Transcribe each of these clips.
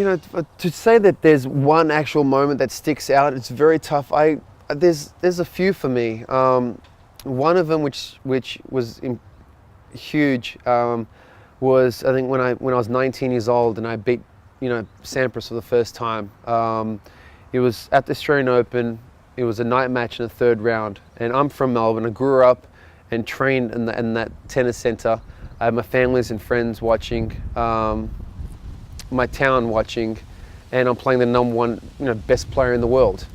to say that there's one actual moment that sticks out, it's very tough. There's a few for me. One of them, which was huge, was I think when I was 19 years old and I beat Sampras for the first time. It was at the Australian Open. It was a night match in the third round, and I'm from Melbourne. I grew up and trained in that tennis centre. I had my families and friends watching, my town watching, and I'm playing the number one, best player in the world,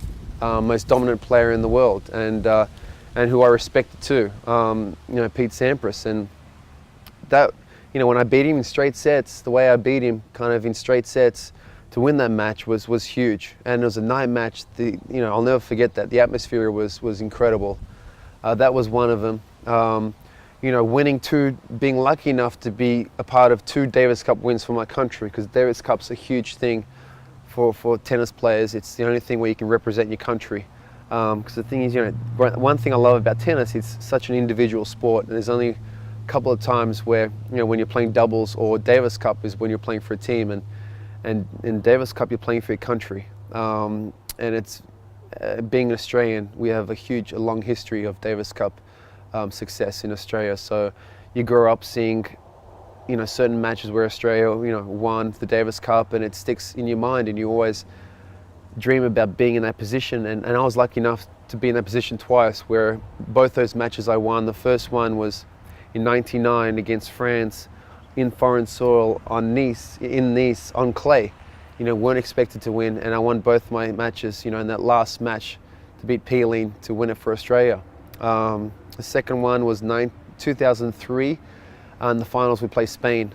most dominant player in the world, and who I respected too, Pete Sampras. And that, when I beat him in straight sets, the way I beat him, kind of in straight sets, to win that match was huge. And it was a night match. I'll never forget that. The atmosphere was incredible. That was one of them. Winning two, being lucky enough to be a part of 2 Davis Cup wins for my country, because Davis Cup's a huge thing for tennis players. It's the only thing where you can represent your country. Because the thing is, one thing I love about tennis, it's such an individual sport, and there's only a couple of times where, when you're playing doubles, or Davis Cup is when you're playing for a team, and in Davis Cup you're playing for your country. And it's, being an Australian, we have a long history of Davis Cup success in Australia. So you grow up seeing, certain matches where Australia, won the Davis Cup, and it sticks in your mind, and you always dream about being in that position. And I was lucky enough to be in that position twice, where both those matches I won. The first one was in '99 against France in foreign soil in Nice on clay. Weren't expected to win, and I won both my matches, in that last match to beat Peeling to win it for Australia. The second one was 2003, and the finals we play Spain,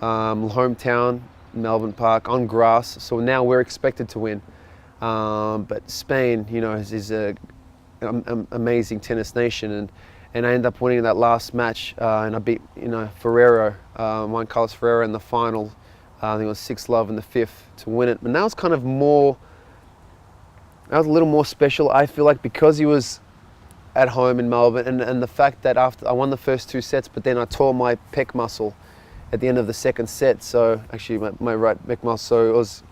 hometown, Melbourne Park, on grass. So now we're expected to win, but Spain, is an amazing tennis nation, and I ended up winning that last match, and I beat Ferrero, Juan Carlos Ferrero in the final. I think it was 6-love in the 5th to win it. And that was kind of that was a little more special, I feel like, because he was at home in Melbourne, and the fact that after I won the first 2 sets, but then I tore my pec muscle at the end of the second set. So actually my right pec muscle, so it was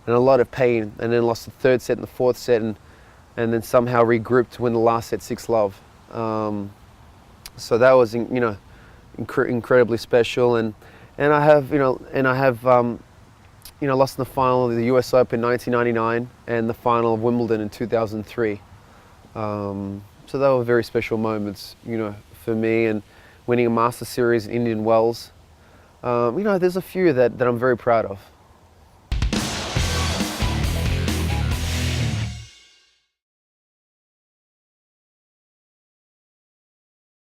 in a lot of pain, and then lost the 3rd set and the 4th set, and then somehow regrouped to win the last set 6-love. So that was, incredibly special, and I have, lost in the final of the US Open 1999 and the final of Wimbledon in 2003. So they were very special moments, for me, and winning a Master Series in Indian Wells. There's a few that I'm very proud of.